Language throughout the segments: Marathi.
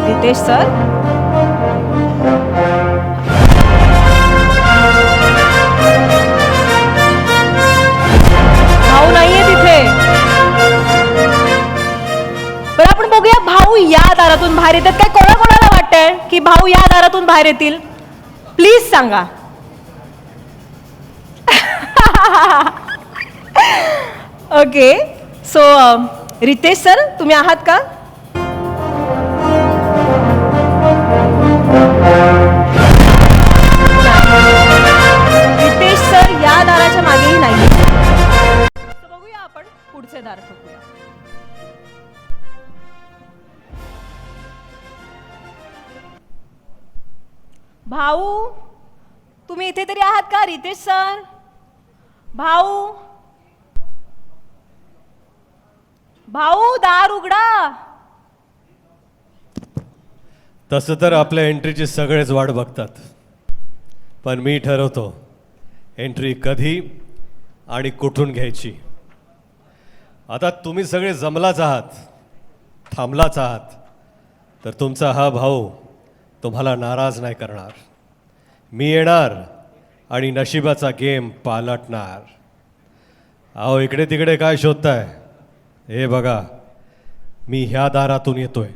रितेश सर. भाऊ नाहीये तिथे. पण आपण बघूया भाऊ या दारातून बाहेर येतात काय. कोणाकोणाला वाटतंय की भाऊ या दारातून बाहेर येतील. प्लीज सांगा. ओके सो रितेश सर तुम्ही आहात का. रितेश सर या दाराच्या मागेही नाही. बघूया आपण पुढचे दार ठोकूया. भाऊ तुम्ही इथे तरी आहात का. रितेश सर. भाऊ भाऊ दार उघडा. तसं तर आपल्या एंट्रीची सगळेच वाट बघतात, पण मी ठरवतो एंट्री कधी आणि कुठून घ्यायची. आता तुम्ही सगळे जमलाच आहात, थांबलाच आहात, तर तुमचा हा भाऊ तुम्हाला नाराज नाही करणार. मी येणार आणि नशिबाचा गेम पालटणार. अहो इकडे तिकडे काय शोधताय. हे बघा मी ह्या दारातून येतोय.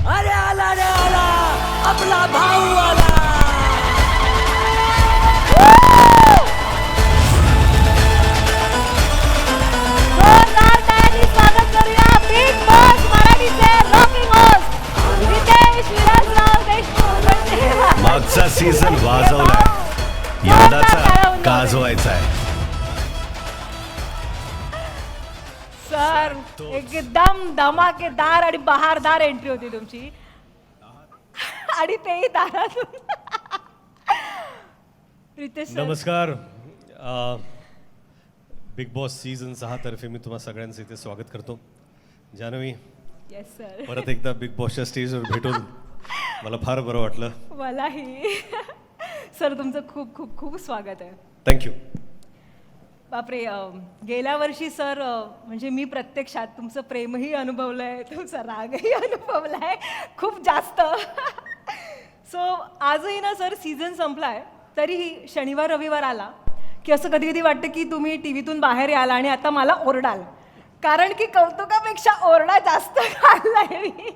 अरे आला रे आला आपला भाऊ आला. जोरदार टाळ्यांनी स्वागत करूया बिग बॉस मराठीचे रॉकिंग होस्ट रितेश विलासराव देशमुख. मागचा सीझन वाजवलाय, यंदाचा गाजवायचा आहे. सर एकदम धमाकेदार आणि बहारदार एंट्री होती तुमची आणि तेही दारातून. रितेश सर नमस्कार. बिग बॉस सीझन 6 तर्फे मी तुम्हा सगळ्यांचं इथे स्वागत करतो. Janhavi yes sir. परत एकदा बिग बॉसच्या स्टेजवर भेटून मला फार बरं वाटलं. मलाही. सर तुमचं खूप खूप खूप स्वागत आहे. थँक्यू. बापरे गेल्या वर्षी सर म्हणजे मी प्रत्यक्षात तुमचं प्रेमही अनुभवलं आहे, तुमचा रागही अनुभवला आहे खूप जास्त. सो आजही ना सर सीझन संपला आहे तरीही शनिवार रविवार आला की असं कधी कधी वाटतं की तुम्ही टी व्हीतून बाहेर याल आणि आता मला ओरडाल, कारण की कौतुकापेक्षा ओरडा जास्त खाल्लाय मी.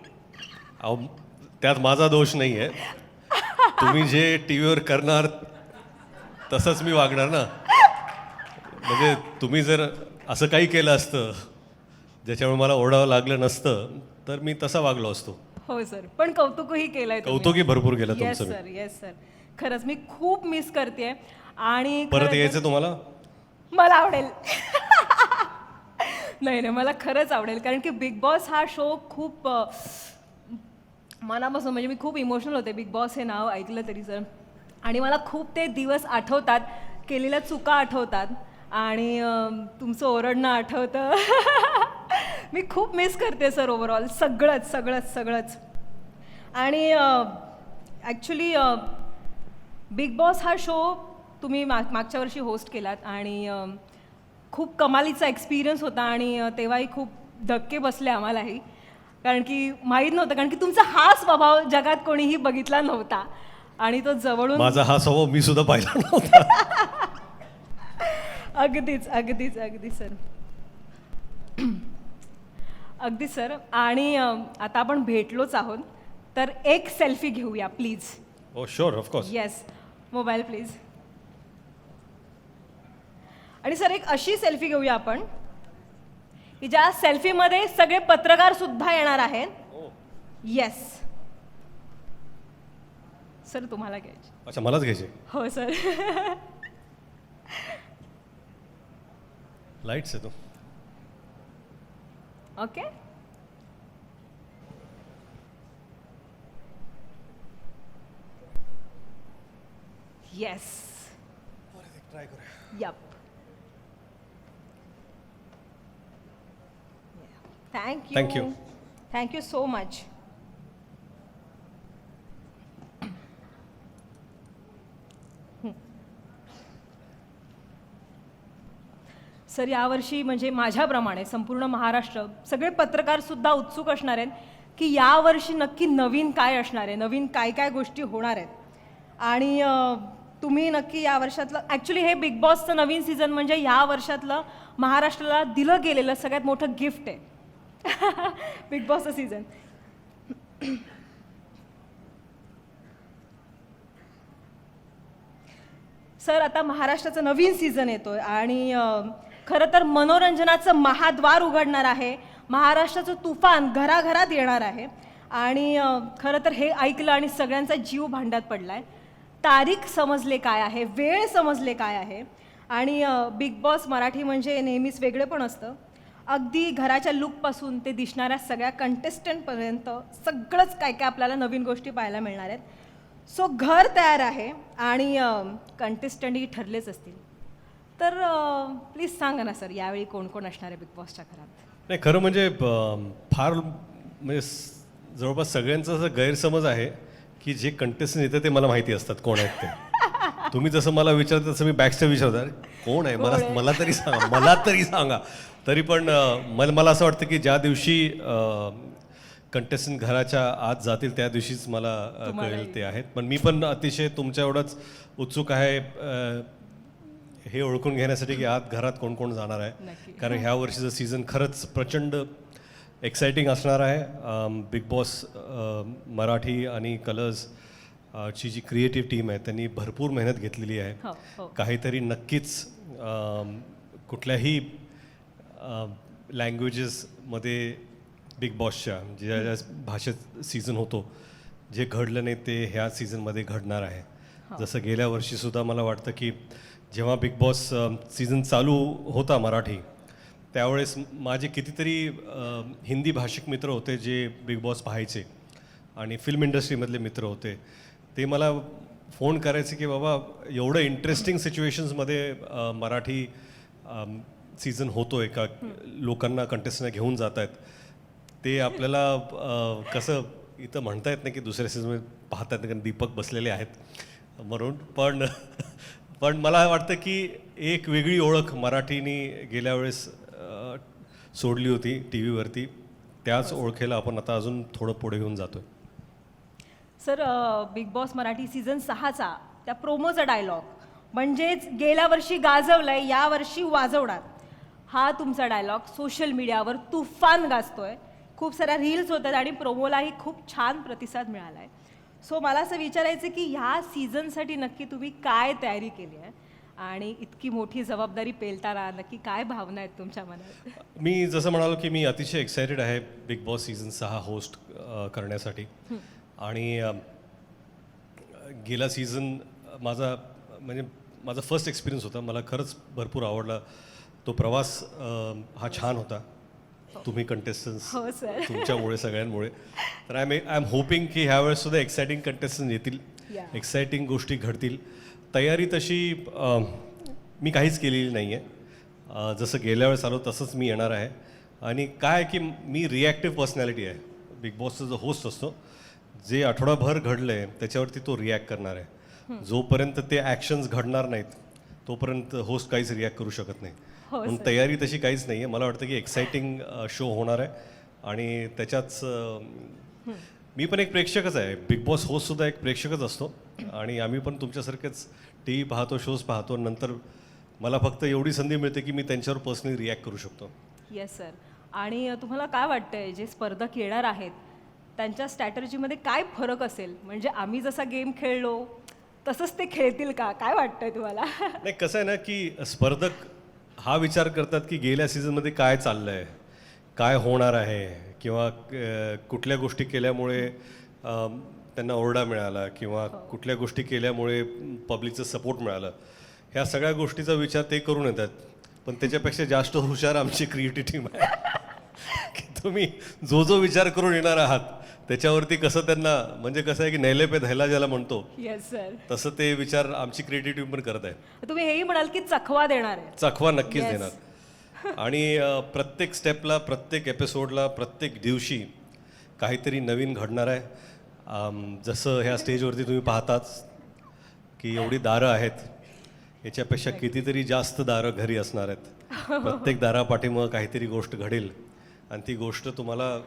अहो त्यात माझा दोष नाही आहे. तुम्ही जे टी व्हीवर करणार तसंच मी वागणार ना. म्हणजे तुम्ही जर असं काही केलं असतं ज्याच्यामुळे मला ओरडावं लागलं नसतं तर मी तसा वागलो असतो. हो सर. पण कौतुकही केलंय तुम्ही. कौतुकही भरपूर केलं येस तुमचं. सर. Yes sir. खरंच मी खूप मिस करते आणि परत खरं यायचं तुम्हाला. तर मला आवडेल. नाही नाही मला खरंच आवडेल, कारण की बिग बॉस हा शो खूप मनापासून म्हणजे मी खूप इमोशनल होते बिग बॉस हे नाव ऐकलं तरी सर. आणि मला खूप ते दिवस आठवतात, केलेल्या चुका आठवतात आणि तुमचं ओरडणं आठवतं. मी खूप मिस करते सर ओव्हरऑल सगळंच सगळंच सगळंच. आणि ॲक्च्युली बिग बॉस हा शो तुम्ही मागच्या वर्षी होस्ट केलात आणि खूप कमालीचा एक्सपिरियन्स होता आणि तेव्हाही खूप धक्के बसले आम्हालाही, कारण की माहीत नव्हतं, कारण की तुमचा हा स्वभाव जगात कोणीही बघितला नव्हता आणि तो जवळून. माझा हा स्वभाव मी सुद्धा पाहिला नव्हता. अगदीच अगदीच अगदी सर. अगदी सर. आणि आता आपण भेटलोच आहोत तर एक सेल्फी घेऊया please. Oh sure of course. Yes. Mobile please. आणि सर एक अशी सेल्फी घेऊया आपण की ज्या सेल्फीमध्ये सगळे पत्रकार सुद्धा येणार आहेत. Yes sir. तुम्हाला घ्यायची. अच्छा मलाच घ्यायचे. हो सर. लाईट्स आहे तो. ओके. येस. ट्राय करूया. Yup. Thank you. Thank you. Thank you so much. Sir यावर्षी म्हणजे माझ्याप्रमाणे संपूर्ण महाराष्ट्र सगळे पत्रकारसुद्धा उत्सुक असणार आहेत की यावर्षी नक्की नवीन काय असणार आहे, नवीन काय काय गोष्टी होणार आहेत. आणि तुम्ही नक्की या वर्षातलं ॲक्च्युली हे बिग बॉसचं नवीन सीझन म्हणजे या वर्षातलं महाराष्ट्राला दिलं गेलेलं सगळ्यात मोठं गिफ्ट आहे बिग बॉसचं सीझन. सर आता महाराष्ट्राचं नवीन सीझन येतोय आणि खरं तर मनोरंजनाचं महाद्वार उघडणार आहे. महाराष्ट्राचं तुफान घराघरात येणार आहे आणि खरं तर हे ऐकलं आणि सगळ्यांचा जीव भांड्यात पडला आहे. तारीख समजले काय आहे, वेळ समजले काय आहे. आणि बिग बॉस मराठी म्हणजे नेहमीच वेगळे पण असतं. अगदी घराच्या लुकपासून ते दिसणाऱ्या सगळ्या कंटेस्टंटपर्यंत सगळंच काय काय आपल्याला नवीन गोष्टी पाहायला मिळणार आहेत. सो घर तयार आहे आणि कंटेस्टंटही ठरलेच असतील. तर प्लीज सांगा ना सर, यावेळी कोण कोण असणार आहे बिग बॉसच्या घरात? नाही, खरं म्हणजे फार म्हणजे जवळपास सगळ्यांचा असा गैरसमज आहे की जे कंटेस्टंट येतं ते मला माहिती असतात कोण आहेत ते. तुम्ही जसं मला विचारता तसं मी बॅकस्टेज विचारतो, अरे कोण आहे, मला तरी सांगा. तरी पण मला असं वाटतं की ज्या दिवशी कंटेस्टंट घराच्या आत जातील त्या दिवशीच मला कळेल ते आहेत. पण मी पण अतिशय तुमच्या एवढंच उत्सुक आहे हे ओळखून घेण्यासाठी की आत घरात कोण कोण जाणार आहे. कारण ह्या वर्षीचं सीझन खरंच प्रचंड एक्साइटिंग असणार आहे. बिग बॉस मराठी आणि कलर्स ची जी क्रिएटिव्ह टीम आहे त्यांनी भरपूर मेहनत घेतलेली आहे. काहीतरी नक्कीच कुठल्याही लँग्वेजेसमध्ये बिग बॉसच्या ज्या भाषेत सीझन होतो जे घडलं नाही ते ह्या सीझनमध्ये घडणार आहे. जसं गेल्या वर्षीसुद्धा मला वाटतं की जेव्हा बिग बॉस सीझन चालू होता मराठी त्यावेळेस माझे कितीतरी हिंदी भाषिक मित्र होते जे बिग बॉस पाहायचे आणि फिल्म इंडस्ट्रीमधले मित्र होते. ते मला फोन करायचे की बाबा एवढं इंटरेस्टिंग सिच्युएशन्समध्ये मराठी सीझन होतो आहे का, लोकांना कंटेस्टंट घेऊन जात आहेत. ते आपल्याला कसं इथं म्हणता येत नाही की दुसऱ्या सीझनमध्ये पाहतात कारण दीपक बसलेले आहेत म्हणून. पण मला वाटतं की एक वेगळी ओळख मराठीने गेल्या वेळेस सोडली होती टी व्हीवरती, त्याच ओळखेला आपण आता अजून थोडं पुढे घेऊन जातो. Sir Bigg boss Marathi season 6चा त्या प्रोमोचा डायलॉग म्हणजेच गेल्या वर्षी गाजवलाय यावर्षी वाजवणार, हा तुमचा डायलॉग सोशल मीडियावर तुफान गाजतोय. खूप साऱ्या रील्स होतात आणि प्रोमोलाही खूप छान प्रतिसाद मिळाला आहे. सो मला असं विचारायचं की ह्या सीझनसाठी नक्की तुम्ही काय तयारी केली आहे आणि इतकी मोठी जबाबदारी पेलताना नक्की काय भावना आहेत तुमच्या मनात? मी जसं म्हणालो की मी अतिशय एक्सायटेड आहे बिग बॉस सीझन 6 होस्ट करण्यासाठी. आणि गेला सीझन माझा फर्स्ट एक्सपिरियन्स होता. मला खरंच भरपूर आवडला तो प्रवास. हा छान होता. तुम्ही कंटेस्टन्स हो सर, तुमच्यामुळे सगळ्यांमुळे. तर आय एम होपिंग की ह्या वेळेस सुद्धा एक्सायटिंग कंटेस्टन्स येतील, एक्सायटिंग गोष्टी घडतील. तयारी तशी मी काहीच केलेली नाही आहे. जसं गेल्या वेळेस आलो तसंच मी येणार आहे. आणि काय की मी रिॲक्टिव्ह पर्सनॅलिटी आहे. बिग बॉसचा जो होस्ट असतो जे आठवडाभर घडलं आहे त्याच्यावरती तो रिॲक्ट करणार आहे. जोपर्यंत ते ॲक्शन्स घडणार नाहीत तोपर्यंत होस्ट काहीच रिॲक्ट करू शकत नाही. म्हणून तयारी तशी काहीच नाही आहे. मला वाटतं की एक्सायटिंग शो होणार आहे आणि त्याच्याच मी पण एक प्रेक्षकच आहे. बिग बॉस होस्टसुद्धा एक प्रेक्षकच असतो आणि आम्ही पण तुमच्यासारखेच टी व्ही पाहतो, शोज पाहतो. नंतर मला फक्त एवढी संधी मिळते की मी त्यांच्यावर पर्सनली रिॲक्ट करू शकतो. Yes sir. आणि तुम्हाला काय वाटतंय जे स्पर्धक येणार आहेत त्यांच्या स्ट्रॅटर्जीमध्ये काय फरक असेल? म्हणजे आम्ही जसा गेम खेळलो तसंच ते खेळतील का? काय वाटतंय तुम्हाला? नाही, कसं आहे ना की स्पर्धक हा विचार करतात की गेल्या सीझनमध्ये काय चाललं आहे, काय होणार आहे, किंवा कुठल्या गोष्टी केल्यामुळे त्यांना ओरडा मिळाला किंवा कुठल्या गोष्टी केल्यामुळे पब्लिकचं सपोर्ट मिळालं. ह्या सगळ्या गोष्टीचा विचार ते करून येतात. पण त्याच्यापेक्षा जास्त हुशार आमची क्रिएटिव्ह टीम आहे की तुम्ही जो विचार करून येणार आहात त्याच्यावरती कसं त्यांना, म्हणजे कसं आहे की नैले पे धैला ज्याला म्हणतो, येस सर, तसं ते विचार आमची क्रिएटिव्ह टीम पण करत आहे. तुम्ही हेही म्हणाल की चखवा देणार आहे. चखवा नक्कीच देणार. आणि प्रत्येक स्टेपला, प्रत्येक एपिसोडला, प्रत्येक दिवशी काहीतरी नवीन घडणार आहे. जसं ह्या स्टेजवरती तुम्ही पाहताच की एवढी दारं आहेत, याच्यापेक्षा कितीतरी जास्त दारं घरी असणार आहेत. प्रत्येक दारापाठीमागं काहीतरी गोष्ट घडेल आणि ती गोष्ट तुम्हाला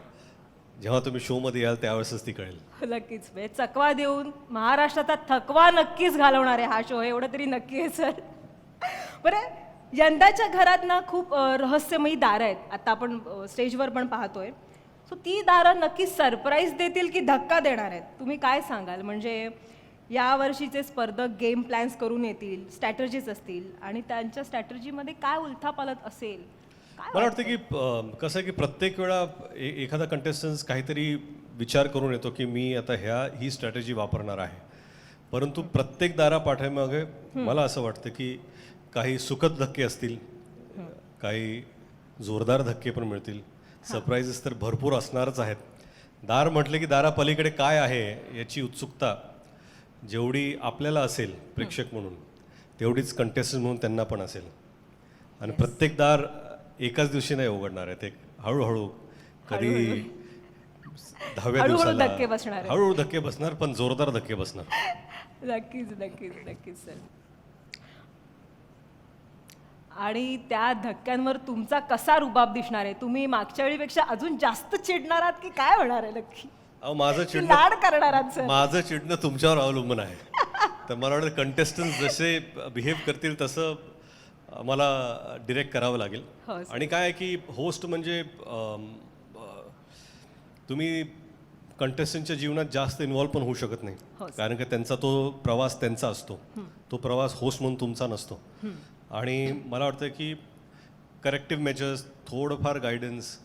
जेव्हा तुम्ही शोमध्ये याल त्यावेळेसच ती कळेल. नक्कीच म्हणजे चकवा देऊन महाराष्ट्राचा थकवा नक्कीच घालवणार आहे हा शो, एवढं तरी नक्की आहे सर. बरं, यंदाच्या घरात ना खूप रहस्यमयी दारं आहेत, आता आपण स्टेजवर पण पाहतोय. सो ती दारं नक्की सरप्राईज देतील की धक्का देणार आहेत, तुम्ही काय सांगाल? म्हणजे यावर्षीचे स्पर्धक गेम प्लॅन्स करून येतील, स्ट्रॅटर्जीज असतील आणि त्यांच्या स्ट्रॅटर्जीमध्ये काय उलथापालथ असेल? काय मला वाटतं की कसं आहे की प्रत्येक वेळा एखादा कंटेस्टन्स काहीतरी विचार करून येतो की मी आता ही स्ट्रॅटेजी वापरणार आहे, परंतु प्रत्येक दारापाठीमागे मला असं वाटतं की काही सुखद धक्के असतील, काही जोरदार धक्के पण मिळतील, सरप्राईजेस तर भरपूर असणारच आहेत. दार म्हटले की दारापलीकडे काय आहे याची उत्सुकता जेवढी आपल्याला असेल प्रेक्षक म्हणून, तेवढीच कंटेस्टंट म्हणून त्यांना पण असेल. आणि प्रत्येक दार एकाच दिवशी नाही उघडणार आहे, ते हळूहळू कधी 10व्या हळूहळू दिवसाला धक्के बसणार आहेत. हळूहळू धक्के बसणार, पण जोरदार धक्के बसणार. नक्कीच नक्कीच नक्कीच सर. आणि त्या धक्क्यांवर तुमचा कसा रुबाब दिसणार आहे? तुम्ही मागच्या वेळीपेक्षा अजून जास्त चिडणार आहात की काय होणार आहे नक्की? अहो माझं की चिडणं लाड करणार आहात सर? माझं चिडणं तुमच्यावर अवलंबून आहे. तर मला वाटतं कंटेस्टंट जसे बिहेव करतील तसं मला डिरेक्ट करावं लागेल. हो सर. आणि काय आहे की होस्ट म्हणजे तुम्ही कंटेस्टंटच्या जीवनात जास्त इन्व्हॉल्व पण होऊ शकत नाही, हो सर. कारण की त्यांचा तो प्रवास त्यांचा असतो, तो प्रवास होस्ट म्हणून तुमचा नसतो. आणि मला वाटतं की करेक्टिव्ह मेजर्स, थोडंफार गायडन्स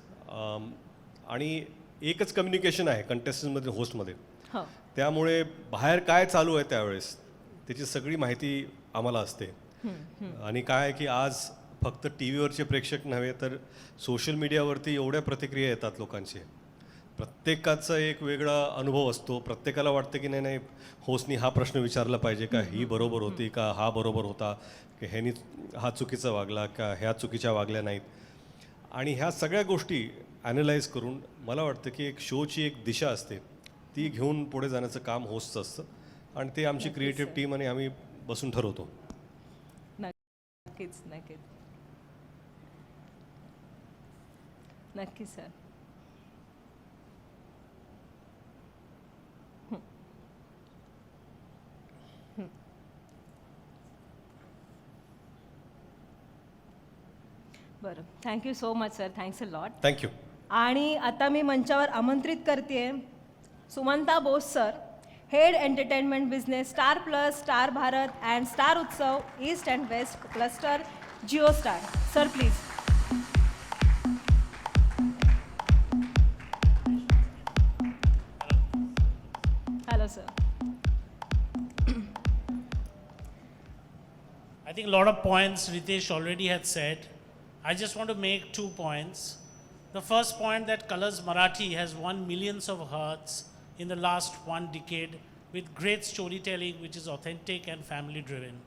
आणि एकच कम्युनिकेशन आहे कंटेस्टंटमध्ये होस्टमध्ये, हो त्यामुळे बाहेर काय चालू आहे त्यावेळेस त्याची सगळी माहिती आम्हाला असते. आणि काय आहे की आज फक्त टी व्हीवरचे प्रेक्षक नव्हे तर सोशल मीडियावरती एवढ्या प्रतिक्रिया येतात लोकांची, प्रत्येकाचा एक वेगळा अनुभव असतो. प्रत्येकाला वाटतं की नाही होस्टनी हा प्रश्न विचारला पाहिजे का, ही बरोबर होती का, हा बरोबर होता की ह्यानी हा चुकीचा वागला का, ह्या चुकीच्या वागल्या नाहीत. आणि ह्या सगळ्या गोष्टी ॲनलाईज करून मला वाटतं की एक शोची एक दिशा असते, ती घेऊन पुढे जाण्याचं काम होस्टचं असतं. आणि ते आमची क्रिएटिव्ह टीम आणि आम्ही बसून ठरवतो. नक्कीच नक्कीच नक्की सर. बरं, thank you so much sir, thanks a lot. Thank you. आणि आता मी मंचावर आमंत्रित करते Sumanta Bose sir, head entertainment business, Star Plus, Star Bharat and Star Utsav east and west cluster, Jio Star. Sir please. Hello sir. I think a lot of points Ritesh already had said. I just want to make 2 points. The first point, that Colors Marathi has won millions of hearts in the last 1 decade with great storytelling which is authentic and family driven.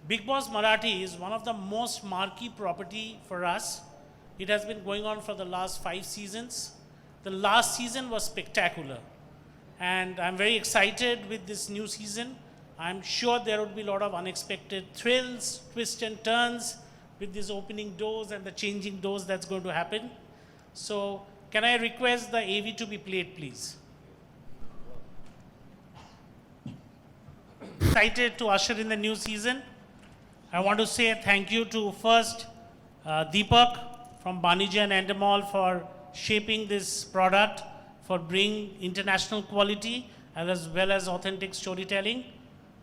Bigg Boss Marathi is one of the most marquee property for us. It has been going on for the last 5 seasons. The last season was spectacular. And I'm very excited with this new season. I'm sure there would be a lot of unexpected thrills, twists and turns with these opening doors and the changing doors that's going to happen. So can I request the AV to be played, please? Excited to usher in the new season. I want to say thank you to first Deepak from Banijay and Endemol for shaping this product, for bringing international quality as well as authentic storytelling.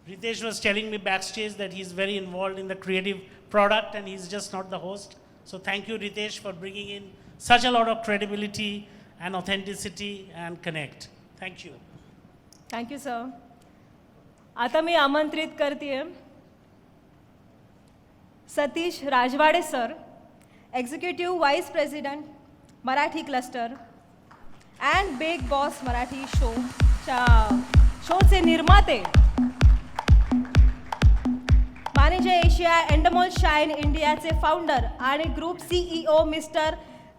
Ritesh was telling me backstage that he's very involved in the creative product and he's just not the host. So thank you, Ritesh, for bringing in such a lot of credibility and authenticity and connect. Thank you. Thank you sir. आता मी आमंत्रित करते Satish Rajwade sir, executive vice president Marathi cluster and big boss Marathi शोचे निर्माते, बानिजय एशिया, एंडमॉल शाईन इंडियाचे फाउंडर आणि group CEO mister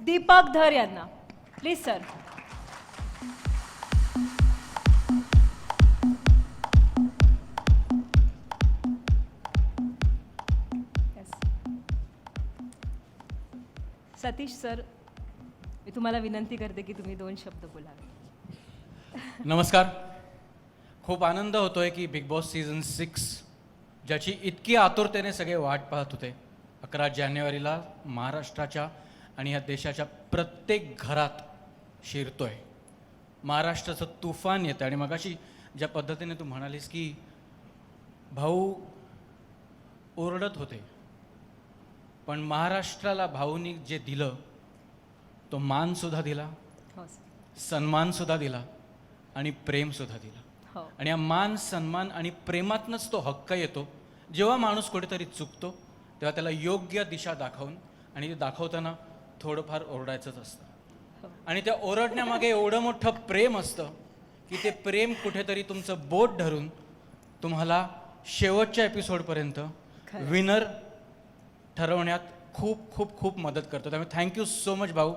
Deepak Dhar यांना प्लीज सर. सतीश सर, मी तुम्हाला विनंती करते की तुम्ही 2 शब्द बोलावे. नमस्कार. खूप आनंद होतोय की बिग बॉस सीझन 6 ज्याची इतकी आतुरतेने सगळे वाट पाहत होते 11 जानेवारीला महाराष्ट्राच्या आणि या देशाच्या प्रत्येक घरात शिरतोय. महाराष्ट्राचं तुफान येतं. आणि मगाशी ज्या पद्धतीने तू म्हणालीस की भाऊ ओरडत होते, पण महाराष्ट्राला भाऊनी जे दिलं तो मानसुद्धा दिला, हो सर. सन्मानसुद्धा दिला आणि प्रेमसुद्धा दिला. हो. आणि या मान सन्मान आणि प्रेमातनंच तो हक्क येतो. जेव्हा माणूस कुठेतरी चुकतो तेव्हा त्याला योग्य दिशा दाखवून, आणि ते दाखवताना थोडंफार ओरडायचंच असतं. आणि त्या ओरडण्यामागे एवढं मोठं प्रेम असतं की ते प्रेम कुठेतरी तुमचं बोट धरून तुम्हाला शेवटच्या एपिसोडपर्यंत विनर ठरवण्यात खूप खूप खूप मदत करतो. त्यामुळे थँक्यू सो मच भाऊ,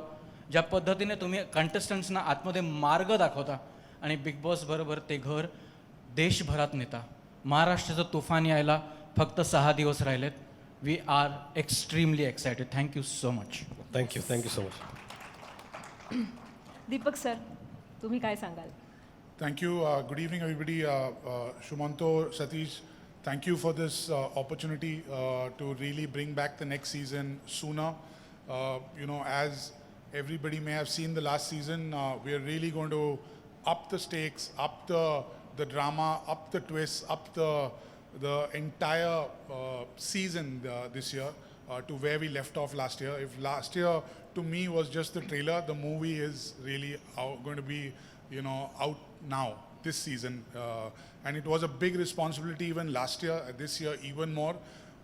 ज्या पद्धतीने तुम्ही कंटेस्टंट्सना आतमध्ये मार्ग दाखवता आणि बिग बॉस बरोबर ते घर देशभरात नेता. महाराष्ट्राचं तुफान यायला फक्त 6 दिवस राहिलेत. We are extremely excited. Thank you so much. Thank you so much. Deepak sir, तुम्ही काय सांगाल? Thank you. Good evening, everybody. Shumanto, Satish, thank you for this opportunity to really bring back the next season sooner. As everybody may have seen the last season, we are really going to up the stakes, up the drama, up the twists, up the entire season this year to where we left off last year. If last year to me was just the trailer, the movie is really going to be out now this season, and it was a big responsibility even last year, this year even more,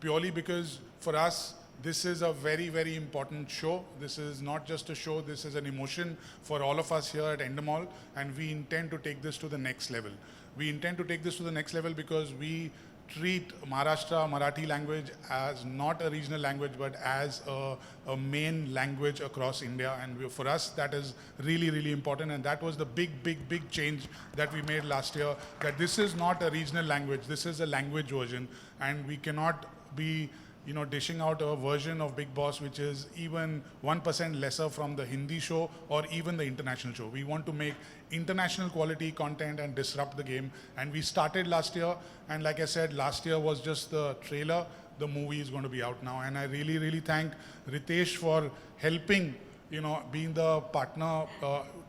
purely because for us this is a very, very important show. This is not just a show, this is an emotion for all of us here at Endemol, and we intend to take this to the next level. We intend to take this to the next level because we treat Maharashtra Marathi language as not a regional language but as a main language across India, and for us that is really, really important. And that was the big change that we made last year, that this is not a regional language, this is a language version, and we cannot be dishing out a version of Big Boss which is even 1% lesser from the Hindi show or even the international show. We want to make international quality content and disrupt the game, and we started last year, and like I said, last year was just the trailer. The movie is going to be out now, and I really, really thank Ritesh for helping, being the partner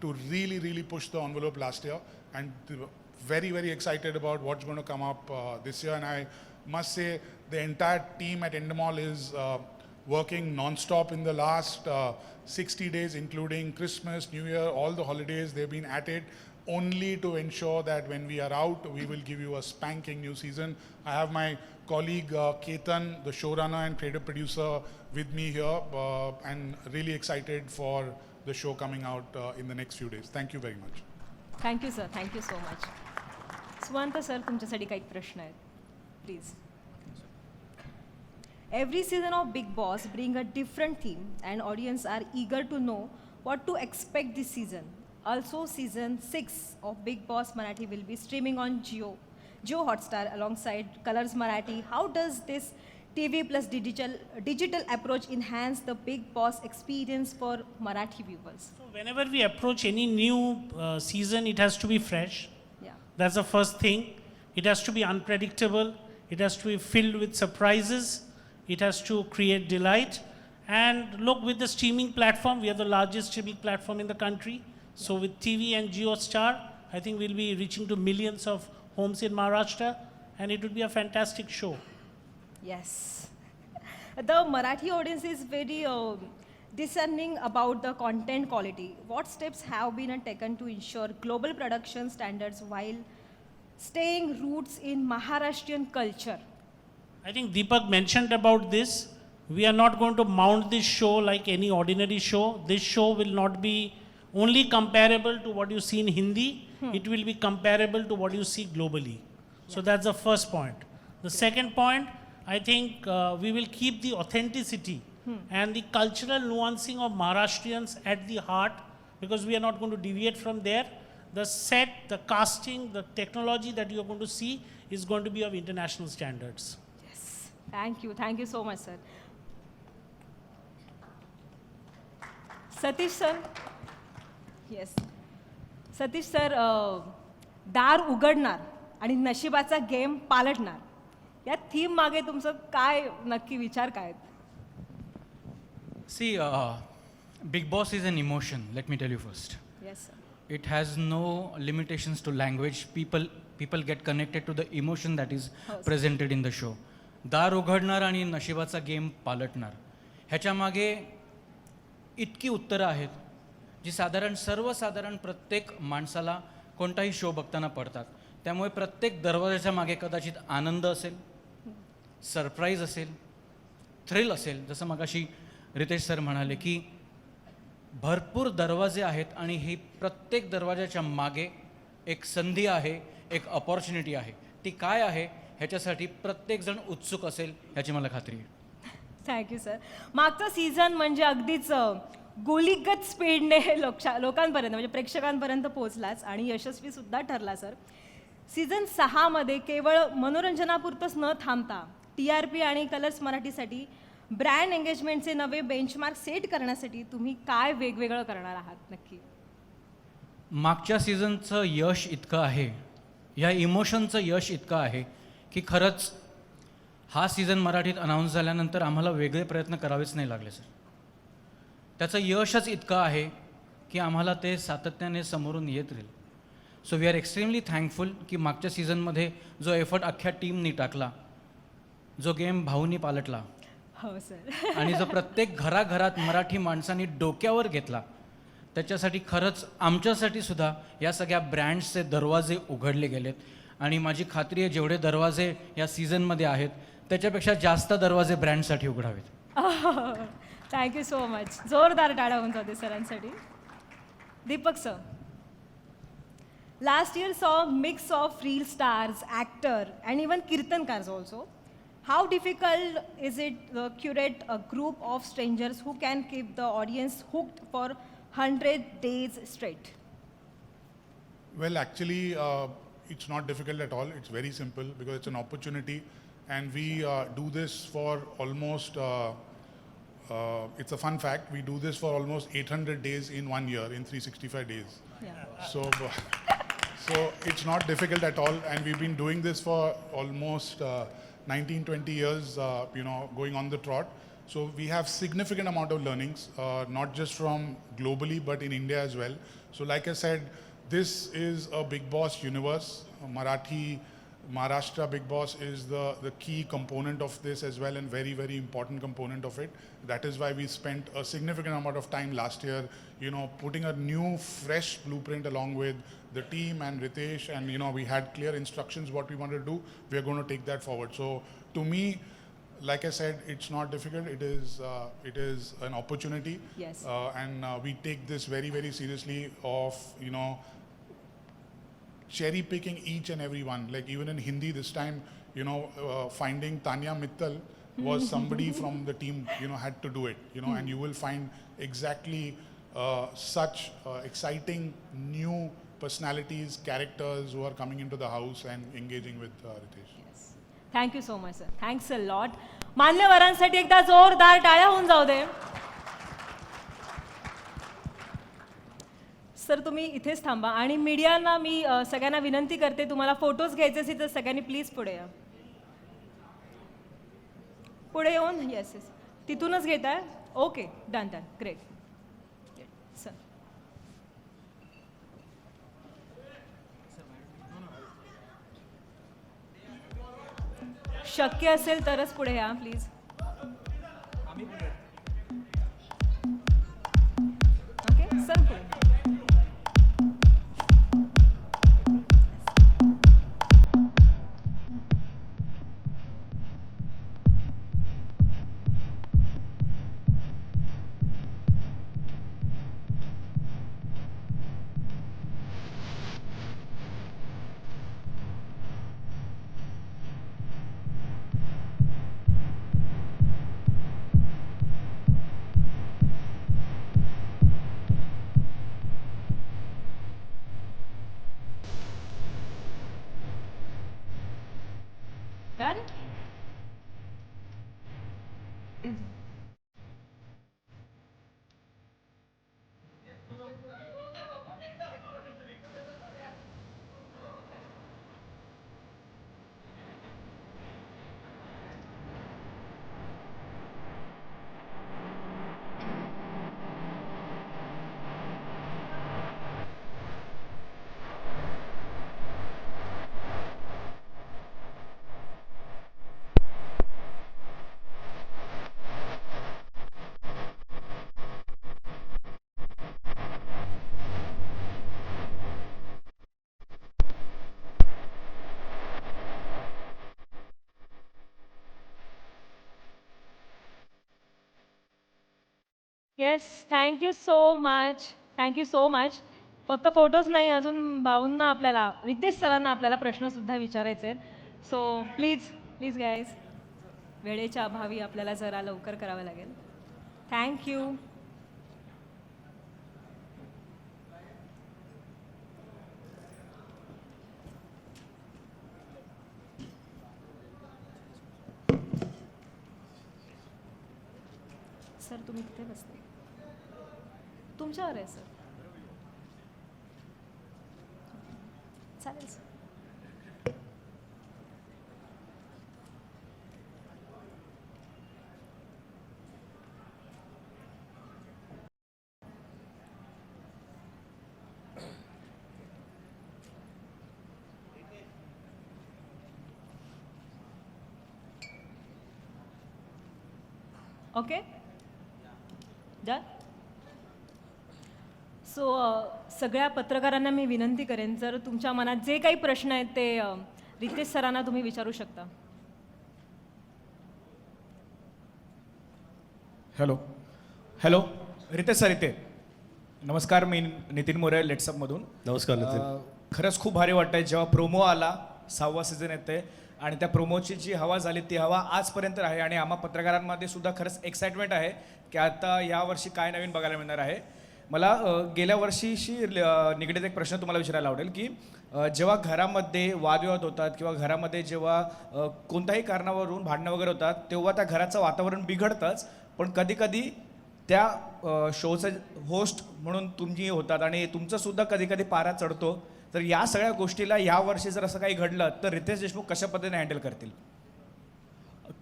to really, really push the envelope last year, and very, very excited about what's going to come up this year. And I must say the entire team at Endemol is working non-stop in the last 60 days, including Christmas, New Year, all the holidays. They've been at it only to ensure that when we are out, we will give you a spanking new season. I have my colleague Ketan, the showrunner and creative producer, with me here, and really excited for the show coming out in the next few days. Thank you very much. Thank you sir, thank you so much. Suvant sir, तुमच्यासाठी काही प्रश्न आहेत, please. Every season of Big Boss bring a different theme, and audience are eager to know what to expect this season. Also, season 6 of Big Boss Marathi will be streaming on Jio Hotstar alongside Colors Marathi. How does this TV plus digital approach enhance the Big Boss experience for Marathi viewers? So whenever we approach any new season, it has to be fresh. Yeah. That's the first thing. It has to be unpredictable. It has to be filled with surprises. It has to create delight. And look, with the streaming platform, we are the largest streaming platform in the country. So with TV and JioStar, I think we'll be reaching to millions of homes in Maharashtra, and it would be a fantastic show. Yes. The Marathi audience is very discerning about the content quality. What steps have been taken to ensure global production standards while staying roots in Maharashtrian culture? I think Deepak mentioned about this. We are not going to mount this show like any ordinary show. This show will not be only comparable to what you see in Hindi. It will be comparable to what you see globally. So that's the first point. The second point, I think we will keep the authenticity and the cultural nuancing of Maharashtrians at the heart, because we are not going to deviate from there. The set, the casting, the technology that you are going to see is going to be of international standards. Thank you so much, sir. Satish sir. Yes Satish sir, दार उघडणार आणि नशिबाचा गेम पालटणार या थीम मागे तुमचं काय नक्की विचार काय आहेत? See Bigg Boss is an emotion, let me tell you first. Yes sir. It has no limitations to language. People get connected to the emotion that is presented in the show. दार उघडणार आणि नशिबाचा गेम पालटणार ह्याच्या मागे इतकी उत्तरं आहेत जी सर्वसाधारण प्रत्येक माणसाला कोणताही शो बघताना पडतात. त्यामुळे प्रत्येक दरवाजाच्या मागे कदाचित आनंद असेल, सरप्राईज असेल, थ्रिल असेल. जसं मगाशी रितेश सर म्हणाले की भरपूर दरवाजे आहेत आणि ही प्रत्येक दरवाजाच्या मागे एक संधी आहे, एक अपॉर्च्युनिटी आहे. ती काय आहे ह्याच्यासाठी प्रत्येकजण उत्सुक असेल ह्याची मला खात्री आहे. Thank you sir. मागचा सीझन म्हणजे अगदीच गोलीगत स्पीडने लोकांपर्यंत म्हणजे प्रेक्षकांपर्यंत पोहोचलाच आणि यशस्वीसुद्धा ठरला सर. सीझन 6मध्ये केवळ मनोरंजनापुरतंच न थांबता TRP आणि कलर्स मराठीसाठी ब्रँड एंगेजमेंटचे नवे बेंचमार्क सेट करण्यासाठी तुम्ही काय वेगवेगळं करणार आहात नक्की? मागच्या सीझनचं यश इतकं आहे, या इमोशनचं यश इतकं आहे की खरंच हा सीझन मराठीत अनाऊन्स झाल्यानंतर आम्हाला वेगळे प्रयत्न करावेच नाही लागले सर. त्याचं यशच इतकं आहे की आम्हाला ते सातत्याने समोरून येत राहील. So we are extremely thankful की मागच्या सीझनमध्ये जो एफर्ट अख्ख्या टीमनी टाकला, जो गेम भाऊनी पालटला हो सर. आणि जो प्रत्येक घराघरात मराठी माणसांनी डोक्यावर घेतला, त्याच्यासाठी खरंच आमच्यासाठी सुद्धा या सगळ्या ब्रँड्सचे दरवाजे उघडले गेलेत. आणि माझी खात्री आहे जेवढे दरवाजे या सीझनमध्ये आहेत त्याच्यापेक्षा जास्त दरवाजे ब्रँडसाठी उघडावेत. Thank you so much. जोरदार टाळ्या होऊन जाते सरांसाठी. Deepak sir, last year saw a mix of reel stars, actor and even kirtankars also. How difficult is it to curate a group of strangers who can keep the audience hooked for 100 days straight? Well, actually, it's not difficult at all. It's very simple because it's an opportunity, and we do this for almost. It's a fun fact. We do this for almost 800 days in 1 year, in 365 days. Yeah. So it's not difficult at all, and we've been doing this for almost 19-20 years. Going on the trot. So we have significant amount of learnings, not just from globally but in India as well. So like I said, this is a Big Boss universe. Maharashtra Big Boss is the key component of this as well, and very, very important component of it. That is why we spent a significant amount of time last year, putting a new, fresh blueprint along with the team and Ritesh, and we had clear instructions what we wanted to do. We are going to take that forward. So to me, like I said, it's not difficult. It is an opportunity. Yes. And we take this very, very seriously. Of cherry picking each and every one. Like even in Hindi this time, finding Tanya Mittal was somebody from the team. Had to do it. And you will find exactly such exciting new personalities, characters who are coming into the house and engaging with Ritesh. Thank you so much sir. Thanks a lot. मान्यवरांसाठी एकदा जोरदार टाळ्या होऊन जाऊ दे. सर तुम्ही इथेच थांबा आणि मीडियाना मी सगळ्यांना विनंती करते, तुम्हाला फोटोज घ्यायचे असेल तर सगळ्यांनी प्लीज पुढे या. पुढे येऊन येस येस तिथूनच घेत आहे. Okay done done great sir. शक्य असेल तरच पुढे या प्लीज. ओके सर पुढे. Done? Yes, thank you so much. फक्त फोटोज नाही, अजून भाऊंना आपल्याला, रितेश सरांना आपल्याला प्रश्नसुद्धा विचारायचे आहेत. सो प्लीज गाईज, वेळेच्या अभावी आपल्याला जरा लवकर करावं लागेल. थँक्यू. सर तुम्ही तिथे बसते, तुमच्यावर आहे सर. चालेल सर. Okay done. सो सगळ्या पत्रकारांना मी विनंती करेन, जर तुमच्या मनात जे काही प्रश्न आहेत ते रितेश सरांना तुम्ही विचारू शकता. हॅलो रितेश सर इथे. नमस्कार, मी नितीन मोरे लेट्सअपमधून. नमस्कार नितीन. खरंच खूप भारी वाटतंय जेव्हा प्रोमो आला, 6वा सीझन येते आणि त्या प्रोमोची जी हवा झाली ती हवा आजपर्यंत आहे आणि आम्हा पत्रकारांमध्ये सुद्धा खरंच एक्साइटमेंट आहे की आता यावर्षी काय नवीन बघायला मिळणार आहे. मला गेल्या वर्षीशी निगडीत एक प्रश्न तुम्हाला विचारायला आवडेल की जेव्हा घरामध्ये वादविवाद होतात किंवा घरामध्ये जेव्हा कोणत्याही कारणावरून भांडणं वगैरे होतात तेव्हा त्या घराचं वातावरण बिघडतंच, पण कधीकधी त्या शोचे होस्ट म्हणून तुम्ही होतात आणि तुमचंसुद्धा कधीकधी पारा चढतो. तर या सगळ्या गोष्टीला यावर्षी जर असं काही घडलं तर रितेश देशमुख कशा पद्धतीने हँडल करतील?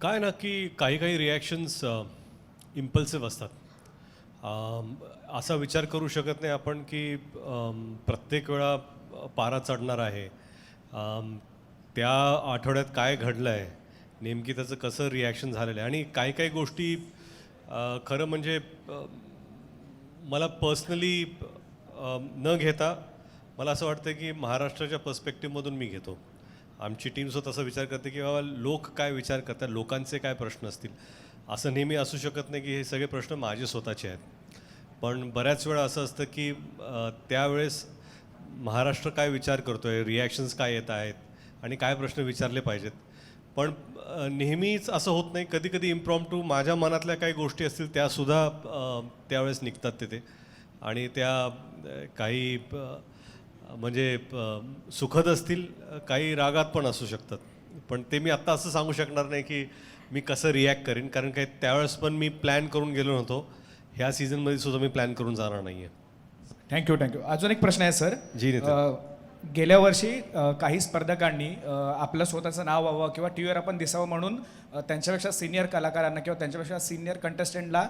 काय ना की काही रिॲक्शन्स इम्पल्सिव्ह असतात. असा विचार करू शकत नाही आपण की प्रत्येक वेळा पारा चढणार आहे. त्या आठवड्यात काय घडलं आहे, नेमकी त्याचं कसं रिॲक्शन झालेलं आहे. आणि काही गोष्टी खरं म्हणजे मला पर्सनली न घेता मला असं वाटतं की महाराष्ट्राच्या पर्स्पेक्टिव्हमधून मी घेतो. आमची टीमसुद्धा तसा विचार करते की बाबा लोक काय विचार करतात, लोकांचे काय प्रश्न असतील. असं नेहमी असू शकत नाही की हे सगळे प्रश्न माझे स्वतःचे आहेत. पण बऱ्याच वेळा असं असतं की त्यावेळेस महाराष्ट्र काय विचार करतो आहे, रिॲक्शन्स काय येत आहेत आणि काय प्रश्न विचारले पाहिजेत. पण नेहमीच असं होत नाही. कधीकधी इम्प्रॉम्प्टू माझ्या मनातल्या काही गोष्टी असतील त्यासुद्धा त्यावेळेस निघतात तिथे. आणि त्या काही म्हणजे सुखद असतील, काही रागात पण असू शकतात. पण ते मी आत्ता असं सांगू शकणार नाही की मी कसं रिॲक्ट करेन, कारण काही त्यावेळेस पण मी प्लॅन करून गेलो नव्हतो. ह्या सीझनमध्ये सुद्धा मी प्लॅन करून जाणार नाही आहे. थँक्यू. अजून एक प्रश्न आहे सर. जी नितीन. गेल्या वर्षी काही स्पर्धकांनी आपलं स्वतःचं नाव व्हावं किंवा टी व्हीवर आपण दिसावं म्हणून त्यांच्यापेक्षा सिनियर कलाकारांना किंवा त्यांच्यापेक्षा सिनियर कंटेस्टंटला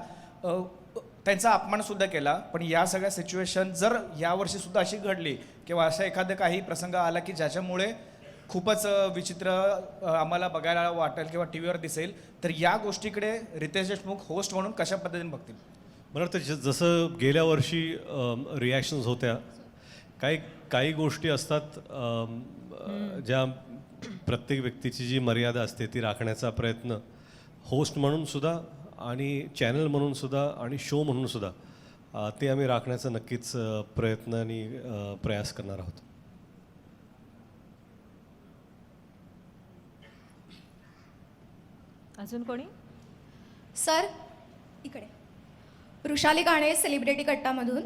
त्यांचा अपमानसुद्धा केला. पण या सगळ्या सिच्युएशन जर यावर्षीसुद्धा अशी घडली किंवा असा एखादं काही प्रसंग आला की ज्याच्यामुळे खूपच विचित्र आम्हाला बघायला वाटेल किंवा टी व्हीवर दिसेल, तर या गोष्टीकडे रितेश देशमुख होस्ट म्हणून कशा पद्धतीने बघतील? मला वाटतं जसं गेल्या वर्षी रिॲक्शन्स होत्या, काही गोष्टी असतात ज्या प्रत्येक व्यक्तीची जी मर्यादा असते ती राखण्याचा प्रयत्न होस्ट म्हणून सुद्धा आणि चॅनल म्हणून सुद्धा आणि शो म्हणून सुद्धा ते आम्ही राखण्याचा नक्कीच प्रयत्न आणि प्रयास करणार आहोत. अजून कोणी? सर इकडे. वृषाली काणे, सेलिब्रिटी कट्टामधून.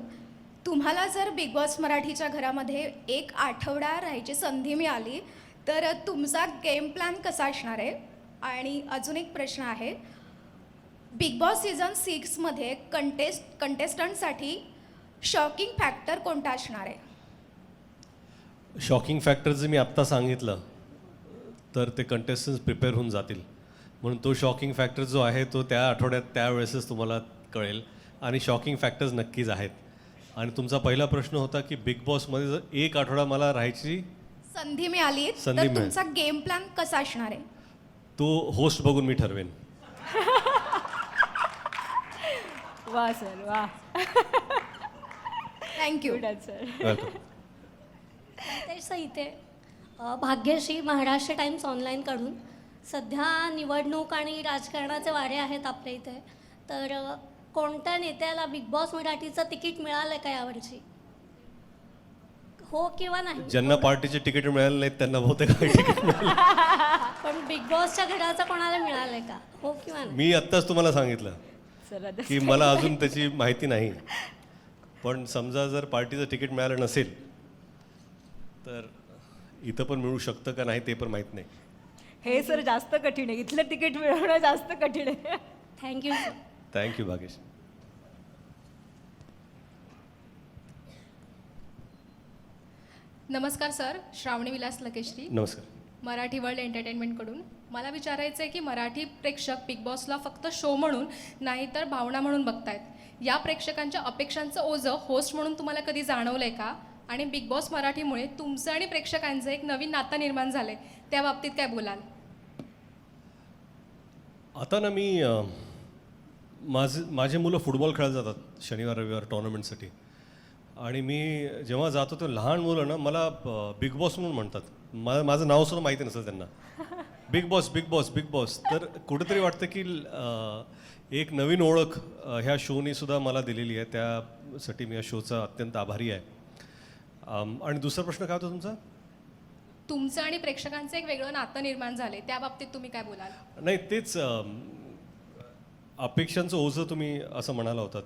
तुम्हाला जर बिग बॉस मराठीच्या घरामध्ये एक आठवडा राहायची संधी मिळाली तर तुमचा गेम प्लॅन कसा असणार आहे? आणि अजून एक प्रश्न आहे, बिग बॉस सीझन 6मध्ये कंटेस्टंटसाठी शॉकिंग फॅक्टर कोणता असणार आहे? शॉकिंग फॅक्टर जे मी आत्ता सांगितलं तर ते कंटेस्टन्स प्रिपेअर होऊन जातील. म्हणून तो शॉकिंग फॅक्टर जो आहे तो त्या आठवड्यात त्यावेळेसच तुम्हाला कळेल. आणि शॉकिंग फॅक्टर्स नक्कीच आहेत. आणि तुमचा पहिला प्रश्न होता की बिग बॉसमध्ये जर एक आठवडा मला राहायची संधी मिळाली संधी तर मिळेल. तुमचा गेम प्लॅन कसा असणार आहे? तो होस्ट बघून मी ठरवेन. वा सर वा. थँक्यू. Good answer. वेलकम. तेच इथे भाग्यश्री, महाराष्ट्र टाइम्स ऑनलाईनकडून. सध्या निवडणूक आणि राजकारणाचे वारे आहेत आपल्या इथे, तर कोणत्या नेत्याला बिग बॉस मराठीचं तिकीट मिळालं का यावर्षी? हो किंवा नाही? ज्यांना पार्टीचे तिकीट मिळाले नाहीत त्यांना बहुतेक तिकीट मिळालं. पण बिग बॉसच्या घराचं कोणाला मिळालंय का? हो किंवा नाही? मी आत्ताच तुम्हाला सांगितलं चला की मला अजून त्याची माहिती नाही. पण समजा जर पार्टीचं तिकीट मिळालं नसेल तर इथं पण मिळू शकतं का नाही ते पण माहीत नाही. हे सर जास्त कठीण आहे, इथलं तिकीट मिळवणं जास्त कठीण आहे. Thank you sir. थँक्यू भागेश. नमस्कार सर, श्रावणी विलास लकेश्री, नमस्कार. मराठी वर्ल्ड एंटरटेनमेंटकडून. मला विचारायचं आहे की मराठी प्रेक्षक बिग बॉसला फक्त शो म्हणून नाही तर भावना म्हणून बघतायत. या प्रेक्षकांच्या अपेक्षांचं ओझं होस्ट म्हणून तुम्हाला कधी जाणवलं आहे का? आणि बिग बॉस मराठीमुळे तुमचं आणि प्रेक्षकांचं एक नवीन नातं निर्माण झालं आहे, त्या बाबतीत काय बोलाल? आता ना मी माझे मुलं फुटबॉल खेळायला जातात शनिवार रविवार टुर्नामेंटसाठी. आणि मी जेव्हा जातो तर लहान मुलं ना मला बिग बॉस म्हणून म्हणतात. माझं नावसुद्धा माहिती नसतं त्यांना. Big boss big boss big boss. तर कुठेतरी वाटतं की एक नवीन ओळख ह्या शोनी सुद्धा मला दिलेली आहे. त्यासाठी मी या शोचा अत्यंत आभारी आहे. आणि दुसरा प्रश्न काय होता तुमचा? तुमचं आणि प्रेक्षकांचं एक वेगळं नातं निर्माण झालंय, त्या बाबतीत तुम्ही काय बोलाल? नाही तेच अपेक्षांचं ओझं तुम्ही असं म्हणाला होतात.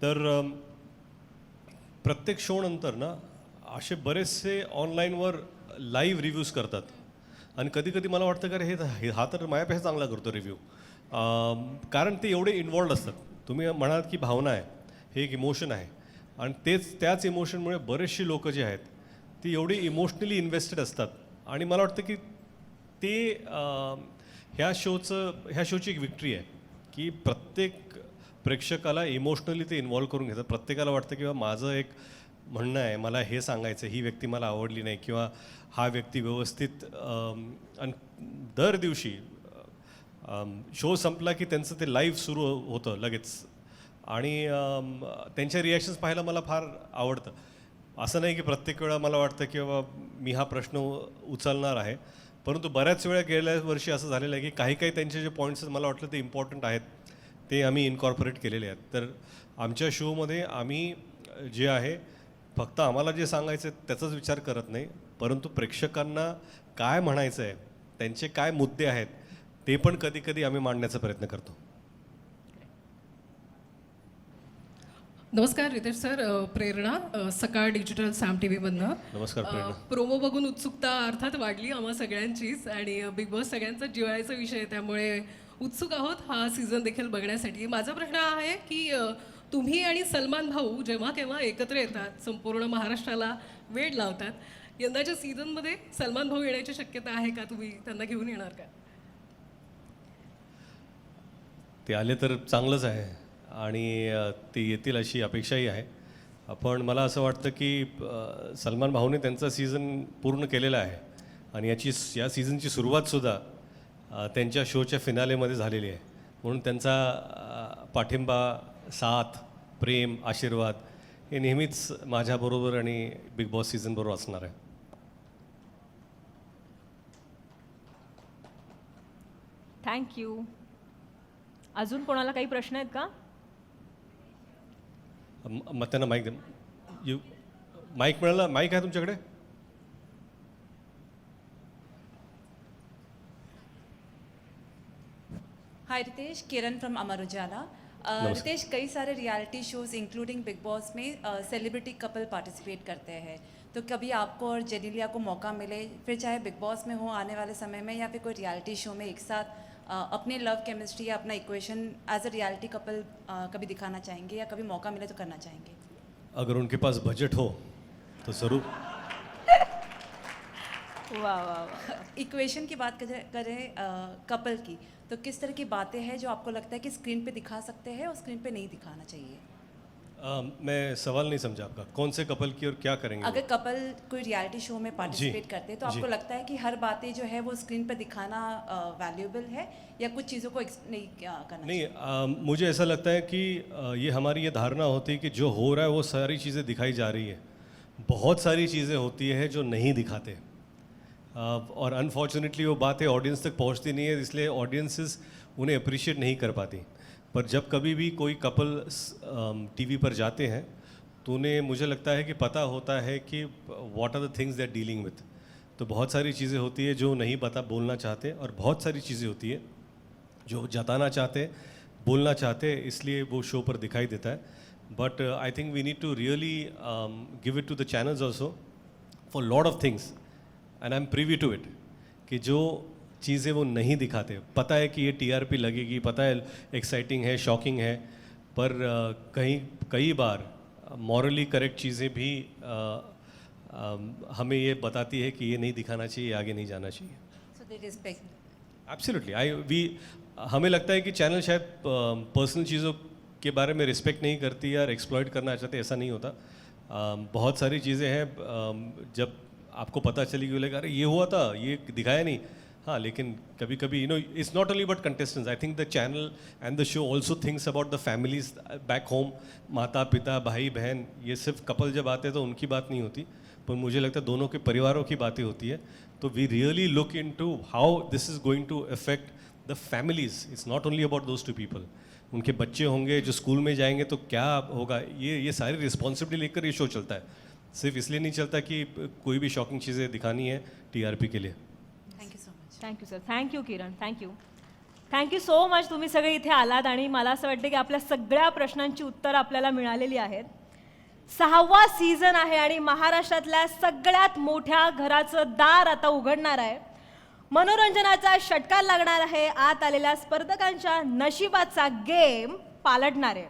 तर प्रत्येक शो नंतर ना असे बरेचसे ऑनलाईनवर लाईव्ह रिव्ह्यूज करतात. आणि कधी कधी मला वाटतं का हे हा तर माझ्यापेक्षा चांगला करतो रिव्ह्यू. कारण ते एवढे इन्वॉल्ड असतात. तुम्ही म्हणाल की भावना आहे, हे एक इमोशन आहे. आणि त्याच इमोशनमुळे बरेचशी लोकं जे आहेत ती एवढी इमोशनली इन्व्हेस्टेड असतात. आणि मला वाटतं की ते ह्या शोची एक विक्ट्री आहे की प्रत्येक प्रेक्षकाला इमोशनली ते इन्व्हॉल्व करून घेतात. प्रत्येकाला वाटतं किंवा माझं एक म्हणणं आहे, मला हे सांगायचं, ही व्यक्ती मला आवडली नाही किंवा हा व्यक्ती व्यवस्थित. आणि दर दिवशी शो संपला की त्यांचं ते लाईव्ह सुरू होतं लगेच. आणि त्यांच्या रिॲक्शन्स पाहायला मला फार आवडतं. असं नाही की प्रत्येक वेळा मला वाटतं की बाबा मी हा प्रश्न उचलणार आहे. परंतु बऱ्याच वेळा गेल्या वर्षी असं झालेलं आहे की काही त्यांचे जे पॉईंट्स मला वाटलं ते इम्पॉर्टंट आहेत ते आम्ही इनकॉर्पोरेट केलेले आहेत. तर आमच्या शोमध्ये आम्ही जे आहे फक्त आम्हाला जे सांगायचं आहे त्याचाच विचार करत नाही, परंतु प्रेक्षकांना काय म्हणायचं आहे, त्यांचे काय मुद्दे आहेत ते पण कधी कधी आम्ही मांडण्याचा प्रयत्न करतो. नमस्कार रितेश सर, प्रेरणा सकाळ डिजिटल सॅम टी व्हीमधनं. नमस्कार प्रेरणा. प्रोमो बघून उत्सुकता अर्थात वाढली आम्हा सगळ्यांचीच. आणि बिग बॉस सगळ्यांचा जिव्हाळ्याचा विषय आहे, त्यामुळे उत्सुक आहोत हा सीझन देखील बघण्यासाठी. माझा प्रश्न आहे की तुम्ही आणि सलमान भाऊ जेव्हा केव्हा एकत्र येतात, संपूर्ण महाराष्ट्राला वेड लावतात. यंदाच्या सीझनमध्ये सलमान भाऊ येण्याची शक्यता आहे का? तुम्ही त्यांना घेऊन येणार का? ते आले तर चांगलंच आहे आणि ते येतील अशी अपेक्षाही आहे. पण मला असं वाटतं की सलमान भाऊने त्यांचा सीझन पूर्ण केलेला आहे आणि या सीझनची सुरुवातसुद्धा त्यांच्या शोच्या फिनालेमध्ये झालेली आहे. म्हणून त्यांचा पाठिंबा, साथ, प्रेम, आशीर्वाद हे नेहमीच माझ्याबरोबर आणि बिग बॉस सीझनबरोबर असणार आहे. थँक्यू. अजून कोणाला काही प्रश्न आहेत का? मग त्यांना माईक माईक मिळाला. माईक आहे तुमच्याकडे? हाय रितेश, किरण फ्रॉम अमर उजाला. रितेश, कई सारे reality shows including big boss में सेलिब्रिटी कपल पार्टिसिपेट करते हैं, तो कभी आपको और जेनेलिया को मौका मिले, फिर चाहे बिग बॉस में हो आने वाले समय में या फिर कोई रियलिटी शो में एक साथ अपने लव केमिस्ट्री या अपना equation as a reality couple कभी दिखाना चाहेंगे या कभी मौका मिले तो करना चाहेंगे? अगर उनके पास बजट हो तो ज़रूर. वाह वाह वाह. इक्वेशन की बात करें कपल की, तो किस तरह की बातें हैं जो आपको लगता है कि स्क्रीन पे दिखा सकते हैं और स्क्रीन पे नहीं दिखाना चाहिए? मैं सवाल नहीं समझा आपका. कौन से कपल की और क्या करेंगे? अगर कपल कोई रियलिटी शो में पार्टिसिपेट जी, करते हैं तो आपको जी. लगता है कि हर बातें जो है वो स्क्रीन पर दिखाना वैल्यूएबल है या कुछ चीज़ों को नहीं करना नहीं, चाहिए? मुझे ऐसा लगता है कि ये हमारी ये धारणा होती है कि जो हो रहा है वो सारी चीज़ें दिखाई जा रही है. बहुत सारी चीज़ें होती है जो नहीं दिखाते. और अनफॉर्चुनेटली वो बातें ऑडियंस तक पहुंचती नहीं है, इसलिए ऑडियंसेस उन्हें अप्रिशिएट नहीं कर पाती. पर जब कभी भी कोई कपल टीवी पर जाते हैं तो उन्हें मुझे लगता है कि पता होता है कि what are the things they are dealing with. तो बहुत सारी चीज़ें होती है जो नहीं बोलना चाहते, और बहुत सारी चीज़ें होती है जो जताना चाहते, बोलना चाहते, इसलिए वो शो पर दिखाई देता है. But I think we need to really give it to the channels also for lot of things, and I am privy to it, कि जो चीज़ें वो नहीं दिखाते. पता है कि ये टीआरपी लगेगी, पता है एक्साइटिंग है, शॉकिंग है, पर कई बार मॉरली करेक्ट चीज़ें भी हमें ये बताती है कि ये नहीं दिखाना चाहिए, आगे नहीं जाना चाहिए. So they respect. एब्सोल्युटली. हमें लगता है कि चैनल शायद पर्सनल चीज़ों के बारे में रिस्पेक्ट नहीं करती या एक्सप्लॉइट करना चाहते, ऐसा नहीं होता. बहुत सारी चीज़ें हैं जब आपको पता चली कि लगा अरे ये हुआ था, ये दिखाया नहीं. हाँ, लेकिन कभी कभी it's not only about contestants. I think the channel and the show also thinks about the families back home, माता पिता भाई बहन. ये सिर्फ कपल जब आते हैं तो उनकी बात नहीं होती, पर मुझे लगता है दोनों के परिवारों की बातें होती है. तो we really look into how this is going to affect the families. It's not only about those two people. उनके बच्चे होंगे जो स्कूल में जाएंगे तो क्या होगा, ये सारी रिस्पॉन्सिबिलिटी लेकर ये शो चलता है. सिर्फ इसलिए नहीं चलता कि कोई भी शॉकिंग चीज़ें दिखानी है टीआरपी के लिए. Thank you so much. Thank you sir. Thank you Kiran. Thank you so much. तुम्ही सगळे इथे आलात आणि मला असं वाटतं की आपल्या सगळ्या प्रश्नांची उत्तर आपल्याला मिळालेली आहेत. 6वा सीझन आहे आणि महाराष्ट्रातल्या सगळ्यात मोठ्या घराचं दार आता उघडणार आहे. मनोरंजनाचा षटकार लागणार आहे. आत आलेल्या स्पर्धकांच्या नशिबाचा गेम पालटणार आहे.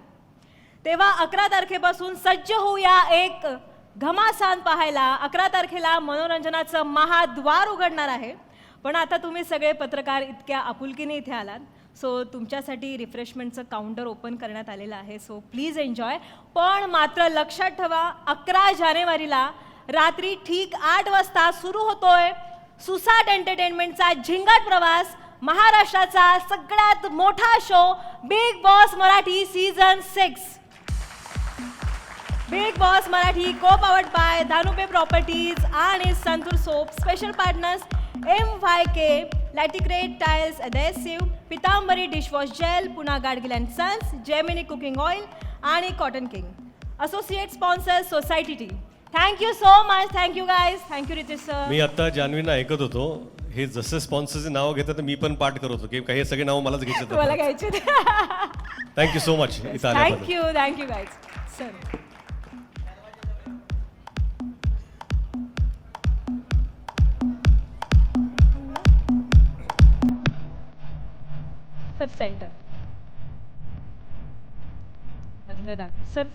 तेव्हा 11 तारखेपासून सज्ज होऊया एक घमासान पाहायला. 11 तारखेला मनोरंजनाचं महाद्वार उघडणार आहे. पण आता तुम्ही सगळे पत्रकार इतक्या आपुलकीने इथे आलात, सो तुमच्यासाठी रिफ्रेशमेंटचं काउंटर ओपन करण्यात आलेलं आहे. So please enjoy. पण मात्र लक्षात ठेवा, 11 जानेवारीला रात्री ठीक 8 वाजता सुरू होतोय सुसाट एंटरटेनमेंटचा झिंगाट प्रवास, महाराष्ट्राचा सगळ्यात मोठा show big boss Marathi season 6. Big boss Marathi co powered by Dhanupe properties आणि Santoor soap. Special partners MYK, Laticrete tiles adhesive, Pitambari dishwash gel, पुन्हा Gadgil and sons, Gemini cooking oil आणि cotton king. Associate sponsor society tea. Thank you so much. Thank you guys. Thank you Ritesh sir. मी आत्ता जान्हवींना ऐकत होतो, हे जसं स्पॉन्सरचे नाव घेतात तर मी पण पाठ करत होतो की काही सगळे नाव मलाच तुम्हाला घ्यायचे. घ्यायचे. थँक्यू सो मच इथं आल्याबद्दल. Thank you guys. Sir centre sir